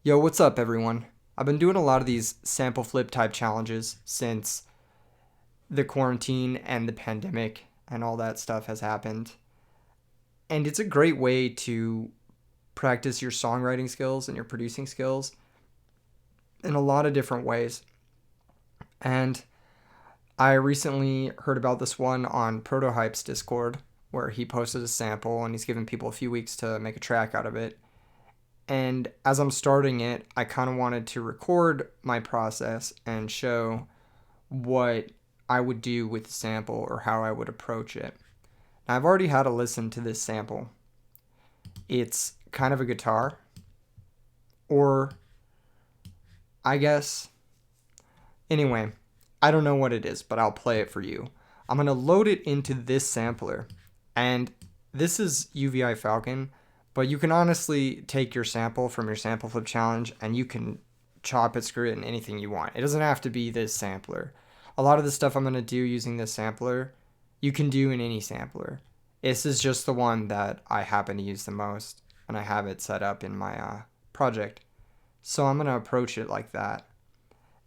Yo, what's up, everyone? I've been doing a lot of these sample flip type challenges since the quarantine and the pandemic and all that stuff has happened. And it's a great way to practice your songwriting skills and your producing skills in a lot of different ways. And I recently heard about this one on Protohype's Discord where he posted a sample and he's given people a few weeks to make a track out of it. And as I'm starting it, I kind of wanted to record my process and show what I would do with the sample or how I would approach it. Now, I've already had a listen to this sample. It's kind of a guitar, or I guess. Anyway, I don't know what it is, but I'll play it for you. I'm going to load it into this sampler, and this is UVI Falcon, but you can honestly take your sample from your sample flip challenge and you can chop it, screw it, and anything you want. It doesn't have to be this sampler. A lot of the stuff I'm going to do using this sampler, you can do in any sampler. This is just the one that I happen to use the most, and I have it set up in my project. So I'm going to approach it like that.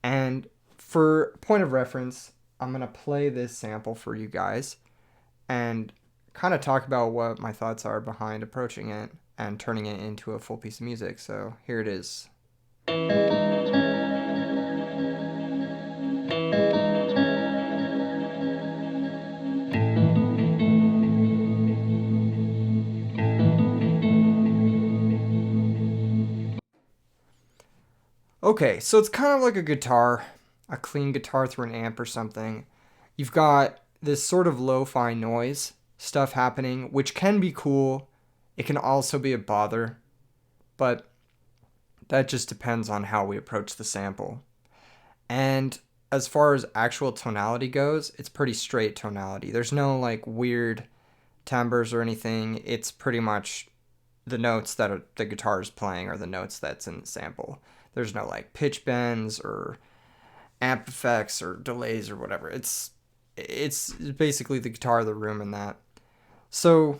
And for point of reference, I'm going to play this sample for you guys and kind of talk about what my thoughts are behind approaching it and turning it into a full piece of music. So here it is. Okay, so it's kind of like a guitar, a clean guitar through an amp or something. You've got this sort of lo-fi noise stuff happening, which can be cool. It can also be a bother, but that just depends on how we approach the sample. And as far as actual tonality goes, it's pretty straight tonality. There's no like weird timbres or anything. It's pretty much the notes that the guitar is playing are the notes that's in the sample. There's no like pitch bends or amp effects or delays or whatever. It's basically the guitar of the room in that. So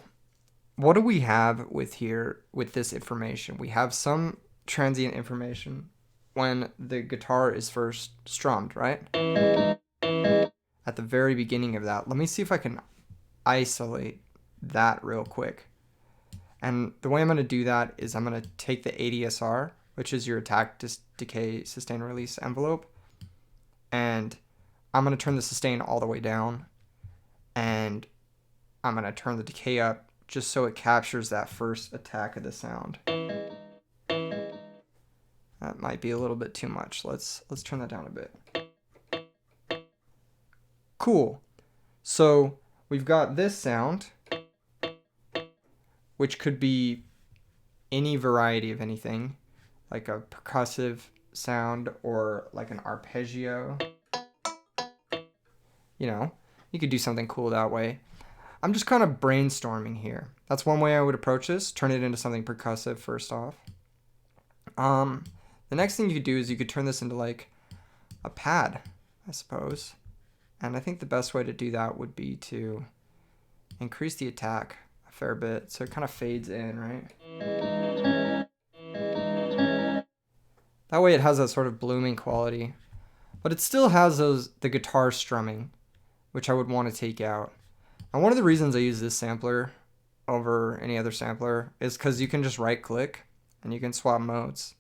what do we have with here with this information? We have some transient information when the guitar is first strummed, right? At the very beginning of that. Let me see if I can isolate that real quick. And the way I'm going to do that is I'm going to take the ADSR, which is your attack, decay, sustain, release envelope, and I'm going to turn the sustain all the way down, and I'm going to turn the decay up just so it captures that first attack of the sound. That might be a little bit too much. Let's turn that down a bit. Cool. So we've got this sound, which could be any variety of anything, like a percussive sound or like an arpeggio. You know, you could do something cool that way. I'm just kind of brainstorming here. That's one way I would approach this. Turn it into something percussive first off. The next thing you could do is you could turn this into like a pad, I suppose. And I think the best way to do that would be to increase the attack a fair bit so it kind of fades in, right? That way it has that sort of blooming quality. But it still has the guitar strumming, which I would want to take out. And one of the reasons I use this sampler over any other sampler is because you can just right click and you can swap modes.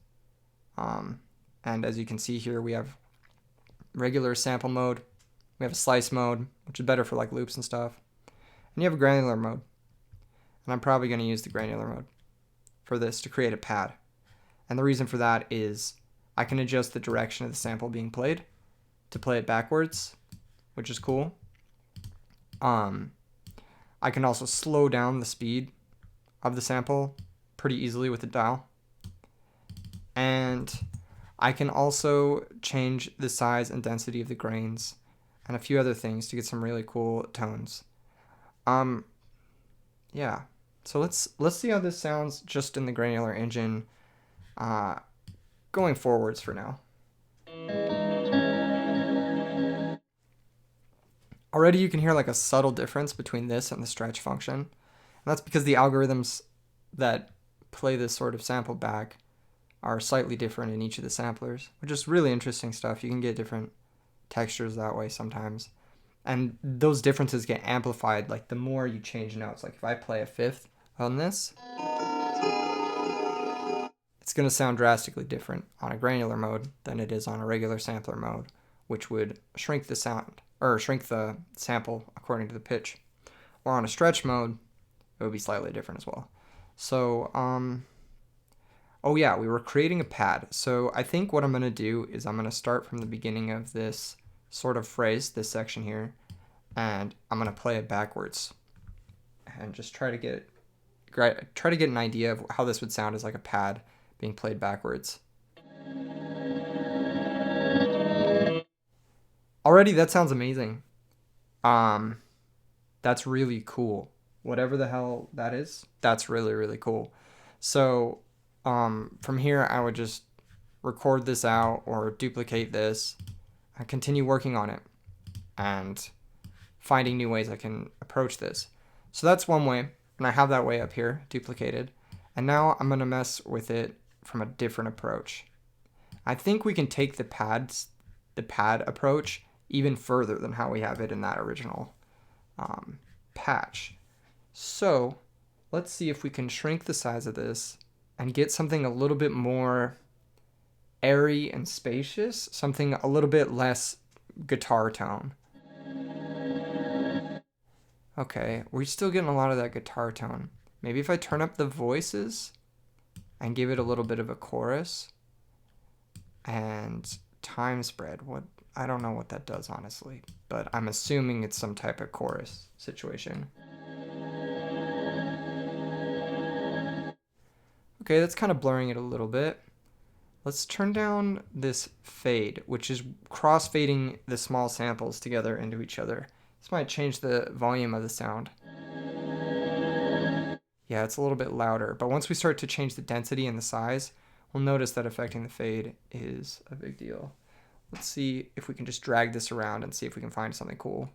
And as you can see here, we have regular sample mode, we have a slice mode, which is better for like loops and stuff, and you have a granular mode. And I'm probably going to use the granular mode for this to create a pad. And the reason for that is I can adjust the direction of the sample being played to play it backwards, which is cool. I can also slow down the speed of the sample pretty easily with the dial. And I can also change the size and density of the grains and a few other things to get some really cool tones. Yeah. So let's see how this sounds just in the granular engine going forwards for now. Already you can hear like a subtle difference between this and the stretch function. And that's because the algorithms that play this sort of sample back are slightly different in each of the samplers, which is really interesting stuff. You can get different textures that way sometimes. And those differences get amplified like the more you change notes. Like if I play a fifth on this, it's going to sound drastically different on a granular mode than it is on a regular sampler mode, which would shrink the sound or shrink the sample according to the pitch. Or on a stretch mode, it would be slightly different as well. So, oh yeah, we were creating a pad. So I think what I'm going to do is I'm going to start from the beginning of this sort of phrase, this section here, and I'm going to play it backwards and just try to get an idea of how this would sound as like a pad being played backwards. Already that sounds amazing. That's really cool. Whatever the hell that is, that's really, really cool. So from here, I would just record this out or duplicate this and continue working on it and finding new ways I can approach this. So that's one way, and I have that way up here duplicated. And now I'm going to mess with it from a different approach. I think we can take the pad approach even further than how we have it in that original patch. So let's see if we can shrink the size of this and get something a little bit more airy and spacious, something a little bit less guitar tone. Okay, we're still getting a lot of that guitar tone. Maybe if I turn up the voices and give it a little bit of a chorus and time spread. I don't know what that does, honestly, but I'm assuming it's some type of chorus situation. Okay, that's kind of blurring it a little bit. Let's turn down this fade, which is cross-fading the small samples together into each other. This might change the volume of the sound. Yeah, it's a little bit louder, but once we start to change the density and the size, we'll notice that affecting the fade is a big deal. Let's see if we can just drag this around and see if we can find something cool.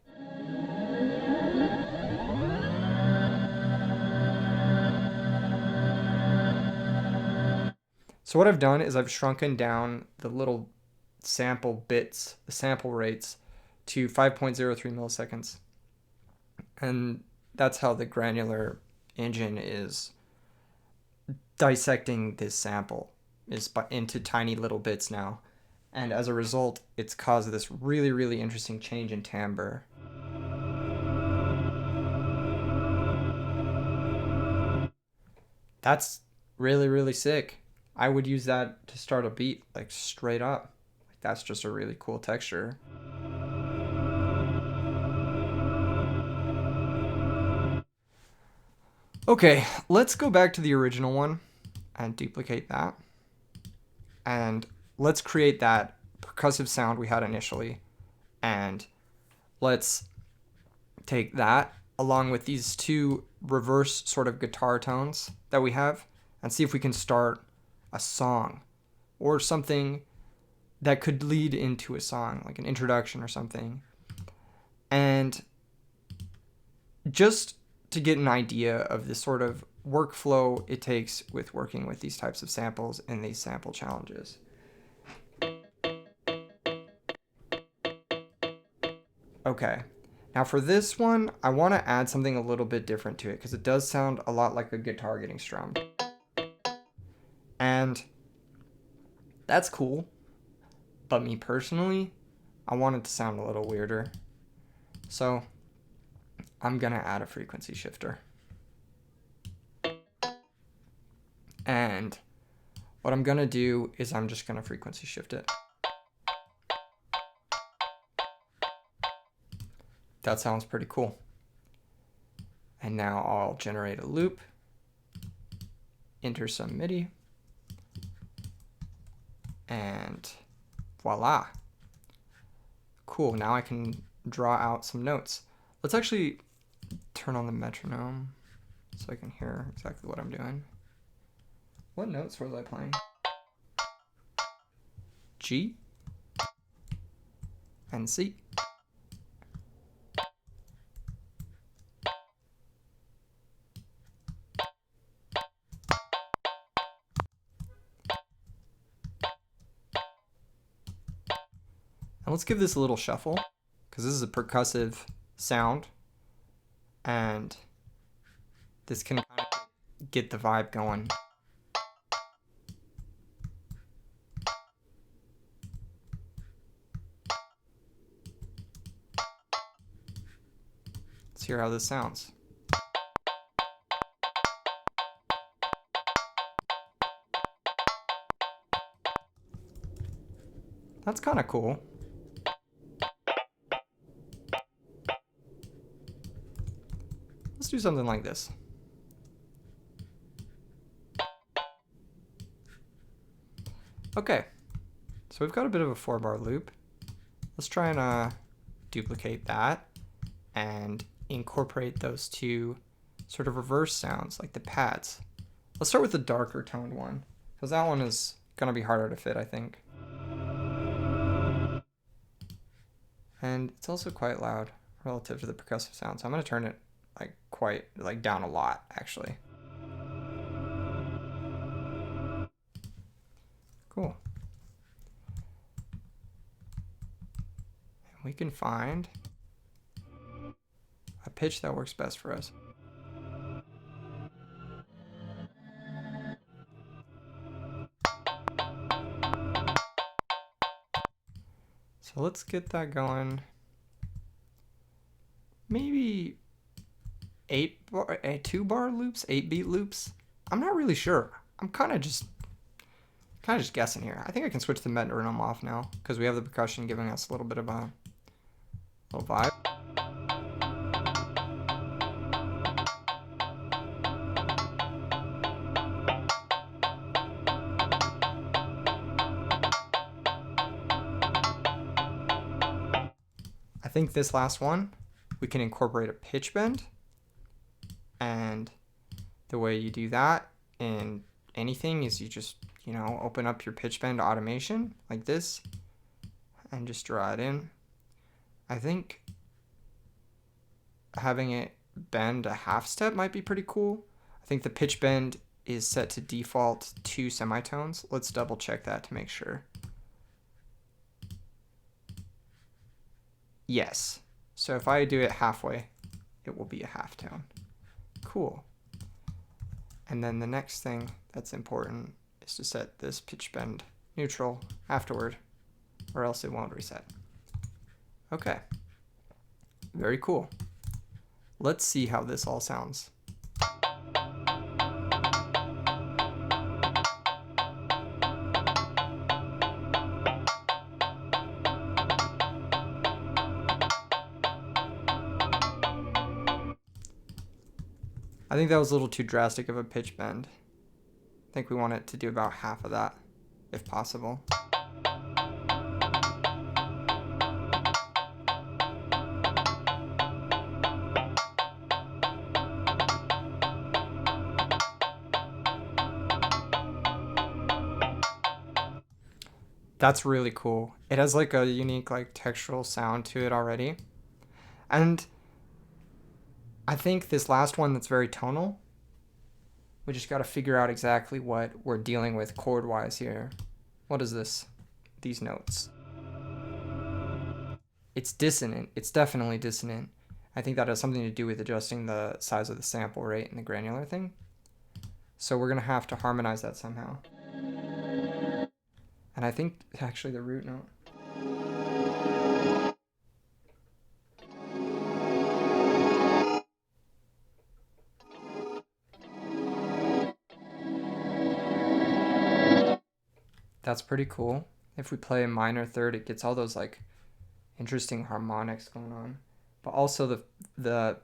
So what I've done is I've shrunken down the little sample bits, the sample rates, to 5.03 milliseconds. And that's how the granular engine is dissecting this sample, is into tiny little bits now. And as a result, it's caused this really, really interesting change in timbre. That's really, really sick. I would use that to start a beat, like straight up. Like, that's just a really cool texture. Okay, let's go back to the original one and duplicate that. And let's create that percussive sound we had initially. And let's take that along with these two reverse sort of guitar tones that we have and see if we can start a song or something that could lead into a song, like an introduction or something. And just to get an idea of the sort of workflow it takes with working with these types of samples in these sample challenges. Okay, now for this one, I want to add something a little bit different to it because it does sound a lot like a guitar getting strummed. And that's cool, but me personally, I want it to sound a little weirder. So I'm gonna add a frequency shifter. And what I'm gonna do is I'm just gonna frequency shift it. That sounds pretty cool. And now I'll generate a loop, enter some MIDI, and voila. Cool, now I can draw out some notes. Let's actually turn on the metronome so I can hear exactly what I'm doing. What notes was I playing? G and C. And let's give this a little shuffle, because this is a percussive sound, and this can kind of get the vibe going. Let's hear how this sounds. That's kind of cool. Let's do something like this. Okay, so we've got a bit of a 4-bar loop. Let's try and duplicate that and incorporate those two sort of reverse sounds like the pads. Let's start with the darker toned one, because that one is gonna be harder to fit, I think. And it's also quite loud relative to the percussive sound, so I'm gonna turn it quite down a lot, actually. Cool. And we can find a pitch that works best for us. So let's get that going. Maybe 2-bar loops, 8-beat loops. I'm not really sure. I'm kind of just guessing here. I think I can switch the metronome off now, because we have the percussion giving us a little bit of a little vibe. I think this last one, we can incorporate a pitch bend. And the way you do that in anything is you just, open up your pitch bend automation like this and just draw it in. I think having it bend a half step might be pretty cool. I think the pitch bend is set to default 2 semitones. Let's double check that to make sure. Yes. So if I do it halfway, it will be a half tone. Cool. And then the next thing that's important is to set this pitch bend neutral afterward, or else it won't reset. Okay. Very cool. Let's see how this all sounds. I think that was a little too drastic of a pitch bend. I think we want it to do about half of that, if possible. That's really cool. It has like a unique textural sound to it already. And I think this last one that's very tonal, we just got to figure out exactly what we're dealing with chord-wise here. What is this? These notes. It's dissonant. It's definitely dissonant. I think that has something to do with adjusting the size of the sample rate and the granular thing. So we're going to have to harmonize that somehow. And I think actually the root note. That's pretty cool. If we play a minor third, it gets all those interesting harmonics going on. But also the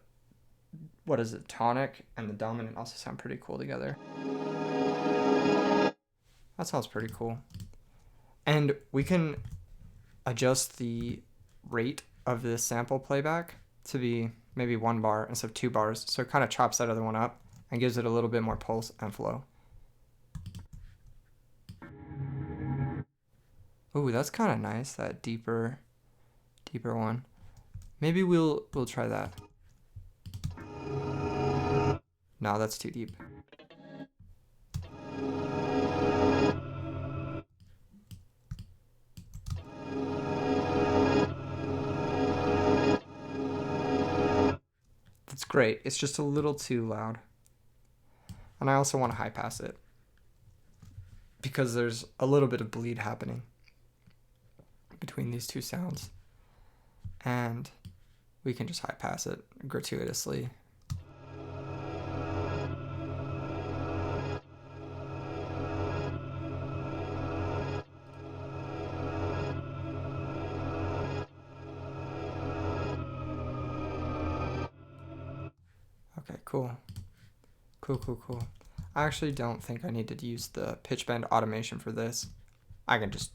what is it, tonic and the dominant also sound pretty cool together. That sounds pretty cool. And we can adjust the rate of this sample playback to be maybe 1 bar instead of 2 bars. So it kind of chops that other one up and gives it a little bit more pulse and flow. Ooh, that's kind of nice, that deeper one. Maybe we'll try that. No, that's too deep. great. It's just a little too loud. And I also want to high pass it because there's a little bit of bleed happening between these two sounds. And we can just high pass it gratuitously. Okay, cool. Cool. I actually don't think I need to use the pitch bend automation for this. I can just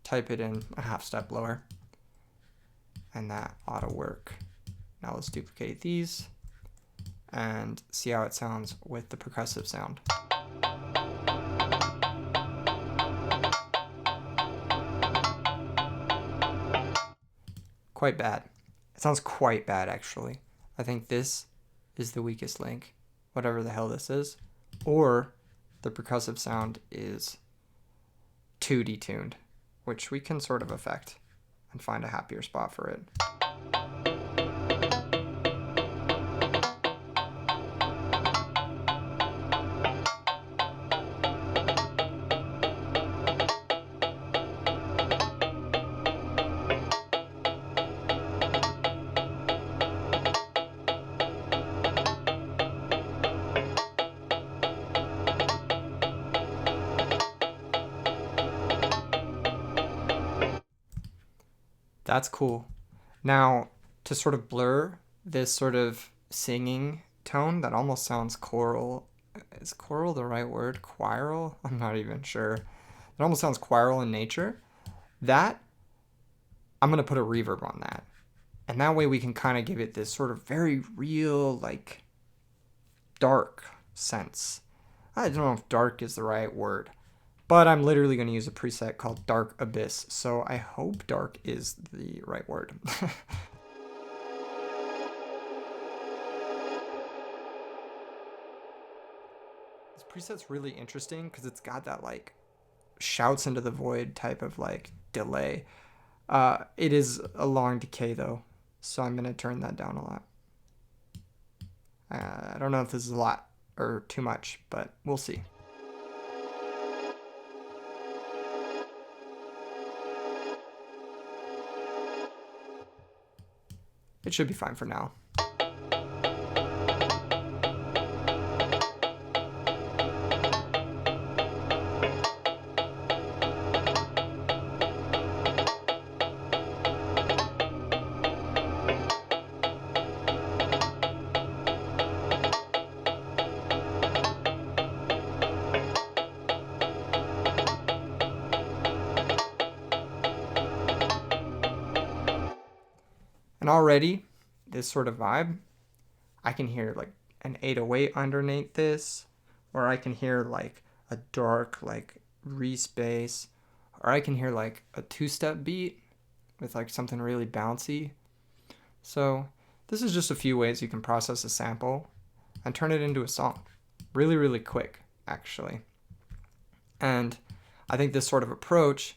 type it in a half step lower, and that ought to work. Now let's duplicate these and see how it sounds with the percussive sound. Quite bad. It sounds quite bad, actually. I think this is the weakest link, whatever the hell this is, or the percussive sound is too detuned, which we can sort of affect and find a happier spot for it. That's cool. Now, to sort of blur this sort of singing tone that almost sounds choral. Is choral the right word? Choral? I'm not even sure. It almost sounds choral in nature. That, I'm going to put a reverb on that. And that way we can kind of give it this sort of very real, like, dark sense. I don't know if dark is the right word. But I'm literally going to use a preset called Dark Abyss, so I hope dark is the right word. This preset's really interesting because it's got that like shouts into the void type of like delay. It is a long decay though, so I'm going to turn that down a lot. I don't know if this is a lot or too much, but we'll see. It should be fine for now. And already, this sort of vibe, I can hear like an 808 underneath this, or I can hear like a dark like Reese bass, or I can hear like a two-step beat with like something really bouncy. So this is just a few ways you can process a sample and turn it into a song. Really, really quick, actually. And I think this sort of approach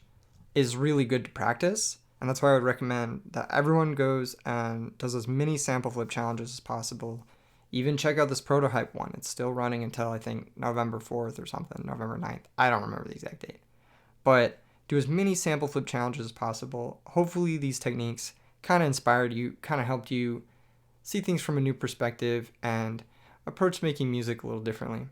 is really good to practice. And that's why I would recommend that everyone goes and does as many sample flip challenges as possible. Even check out this Protohype one. It's still running until I think November 4th or something, November 9th. I don't remember the exact date. But do as many sample flip challenges as possible. Hopefully these techniques kind of inspired you, kind of helped you see things from a new perspective and approach making music a little differently.